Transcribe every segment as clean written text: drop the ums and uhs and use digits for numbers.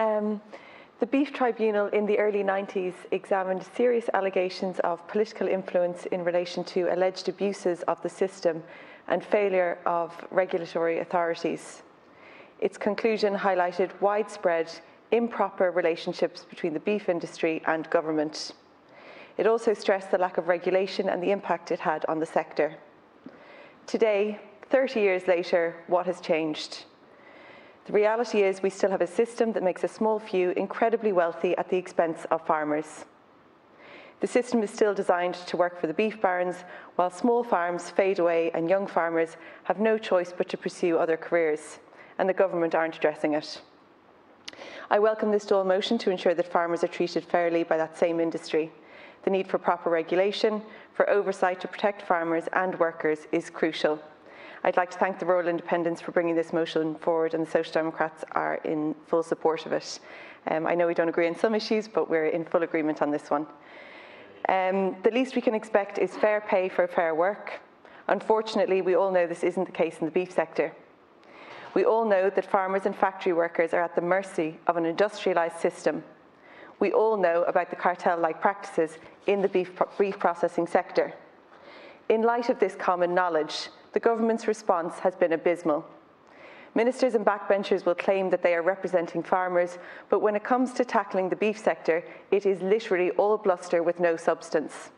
The Beef Tribunal in the early 90s examined serious allegations of political influence in relation to alleged abuses of the system and failure of regulatory authorities. Its conclusion highlighted widespread, improper relationships between the beef industry and government. It also stressed the lack of regulation and the impact it had on the sector. Today, 30 years later, what has changed? The reality is we still have a system that makes a small few incredibly wealthy at the expense of farmers. The system is still designed to work for the beef barons, while small farms fade away and young farmers have no choice but to pursue other careers, and the government aren't addressing it. I welcome this dual motion to ensure that farmers are treated fairly by that same industry. The need for proper regulation, for oversight to protect farmers and workers is crucial. I'd like to thank the Rural Independents for bringing this motion forward, and the Social Democrats are in full support of it. I know we don't agree on some issues, but we're in full agreement on this one. The least we can expect is fair pay for fair work. Unfortunately, we all know this isn't the case in the beef sector. We all know that farmers and factory workers are at the mercy of an industrialised system. We all know about the cartel-like practices in the beef processing sector. In light of this common knowledge, the government's response has been abysmal. Ministers and backbenchers will claim that they are representing farmers, but when it comes to tackling the beef sector, it is literally all bluster with no substance.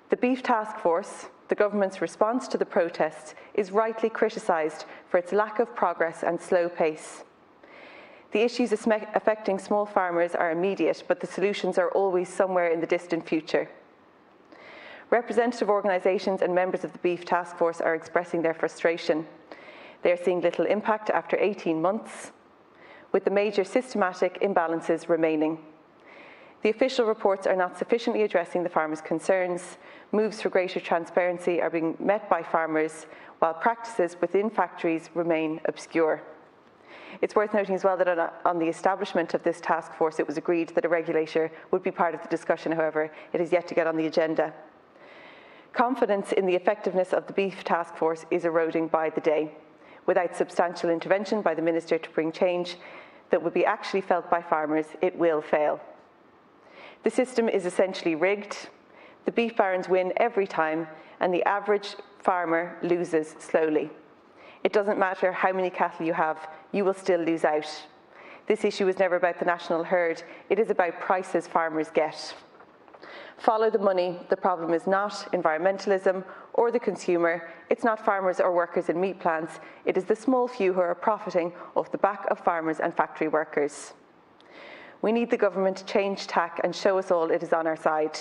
The Beef Task Force, the government's response to the protests, is rightly criticised for its lack of progress and slow pace. The issues affecting small farmers are immediate, but the solutions are always somewhere in the distant future. Representative organisations and members of the Beef Task Force are expressing their frustration. They are seeing little impact after 18 months, with the major systematic imbalances remaining. The official reports are not sufficiently addressing the farmers' concerns. Moves for greater transparency are being met by farmers, while practices within factories remain obscure. It's worth noting as well that on the establishment of this task force, it was agreed that a regulator would be part of the discussion. However, it is yet to get on the agenda. Confidence in the effectiveness of the Beef Task Force is eroding by the day. Without substantial intervention by the Minister to bring change that would be actually felt by farmers, it will fail. The system is essentially rigged. The beef barons win every time, and the average farmer loses slowly. It doesn't matter how many cattle you have, you will still lose out. This issue is never about the national herd, it is about prices farmers get. Follow the money. The problem is not environmentalism or the consumer. It's not farmers or workers in meat plants. It is the small few who are profiting off the back of farmers and factory workers. We need the government to change tack and show us all it is on our side.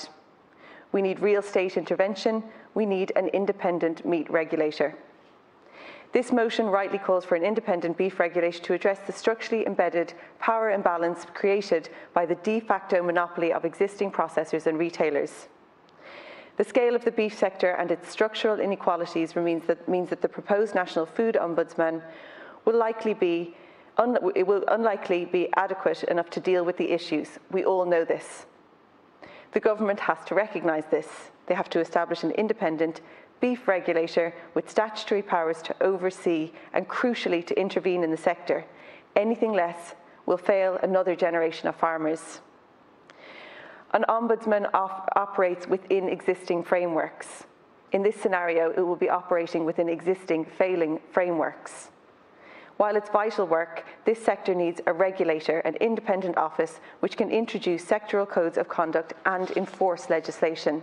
We need real state intervention. We need an independent meat regulator. This motion rightly calls for an independent beef regulator to address the structurally embedded power imbalance created by the de facto monopoly of existing processors and retailers. The scale of the beef sector and its structural inequalities means that the proposed National Food Ombudsman will unlikely be adequate enough to deal with the issues. We all know this. The government has to recognise this. They have to establish an independent beef regulator with statutory powers to oversee and, crucially, to intervene in the sector. Anything less will fail another generation of farmers. An ombudsman operates within existing frameworks. In this scenario, it will be operating within existing failing frameworks. While it's vital work, this sector needs a regulator, an independent office which can introduce sectoral codes of conduct and enforce legislation.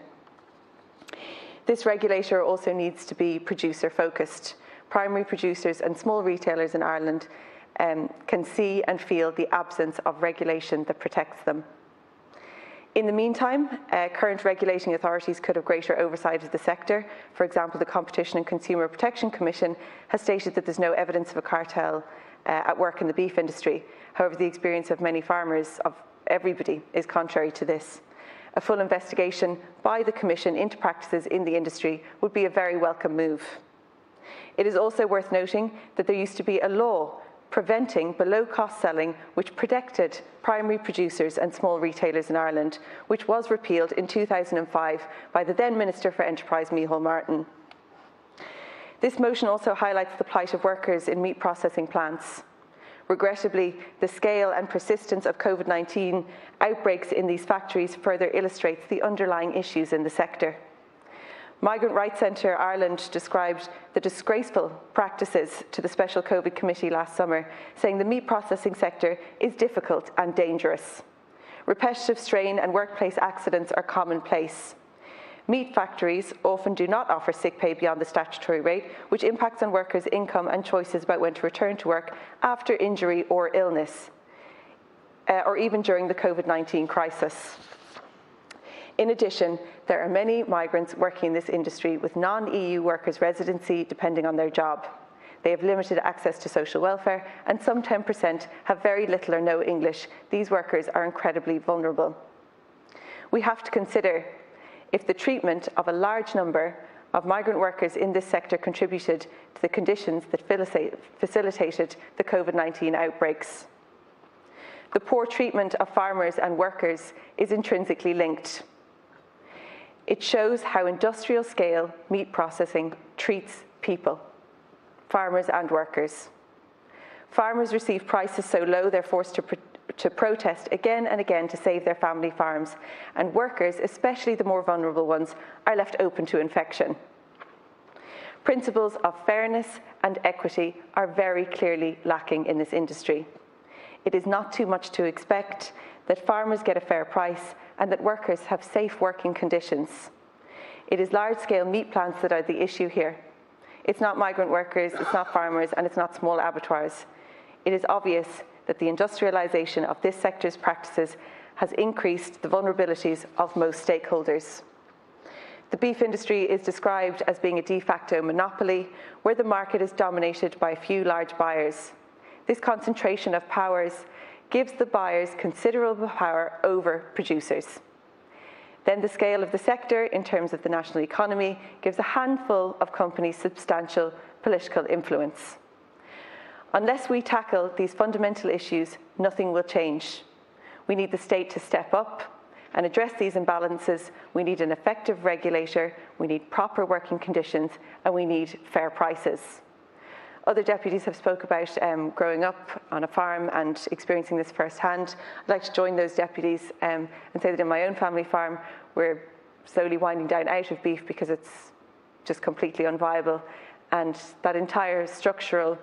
This regulator also needs to be producer-focused. Primary producers and small retailers in Ireland can see and feel the absence of regulation that protects them. In the meantime, current regulating authorities could have greater oversight of the sector. For example, the Competition and Consumer Protection Commission has stated that there's no evidence of a cartel at work in the beef industry. However, the experience of many farmers, of everybody, is contrary to this. A full investigation by the Commission into practices in the industry would be a very welcome move. It is also worth noting that there used to be a law preventing below-cost selling which protected primary producers and small retailers in Ireland, which was repealed in 2005 by the then Minister for Enterprise, Micheál Martin. This motion also highlights the plight of workers in meat processing plants. Regrettably, the scale and persistence of COVID-19 outbreaks in these factories further illustrates the underlying issues in the sector. Migrant Rights Centre Ireland described the disgraceful practices to the Special COVID Committee last summer, saying the meat processing sector is difficult and dangerous. Repetitive strain and workplace accidents are commonplace. Meat factories often do not offer sick pay beyond the statutory rate, which impacts on workers' income and choices about when to return to work after injury or illness, or even during the COVID-19 crisis. In addition, there are many migrants working in this industry with non-EU workers' residency depending on their job. They have limited access to social welfare, and some 10% have very little or no English. These workers are incredibly vulnerable. We have to consider if the treatment of a large number of migrant workers in this sector contributed to the conditions that facilitated the COVID-19 outbreaks. The poor treatment of farmers and workers is intrinsically linked. It shows how industrial-scale meat processing treats people, farmers and workers. Farmers receive prices so low they're forced to protest again and again to save their family farms, and workers, especially the more vulnerable ones, are left open to infection. Principles of fairness and equity are very clearly lacking in this industry. It is not too much to expect that farmers get a fair price and that workers have safe working conditions. It is large-scale meat plants that are the issue here. It's not migrant workers, it's not farmers, and it's not small abattoirs. It is obvious that the industrialisation of this sector's practices has increased the vulnerabilities of most stakeholders. The beef industry is described as being a de facto monopoly, where the market is dominated by a few large buyers. This concentration of powers gives the buyers considerable power over producers. Then the scale of the sector in terms of the national economy gives a handful of companies substantial political influence. Unless we tackle these fundamental issues, nothing will change. We need the state to step up and address these imbalances. We need an effective regulator, we need proper working conditions, and we need fair prices. Other deputies have spoke about growing up on a farm and experiencing this firsthand. I'd like to join those deputies and say that in my own family farm, we're slowly winding down out of beef because it's just completely unviable. And that entire structural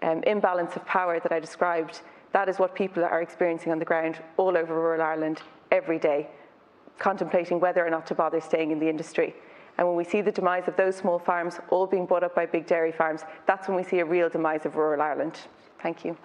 imbalance of power that I described, that is what people are experiencing on the ground all over rural Ireland every day, contemplating whether or not to bother staying in the industry. And when we see the demise of those small farms all being bought up by big dairy farms, that's when we see a real demise of rural Ireland. Thank you.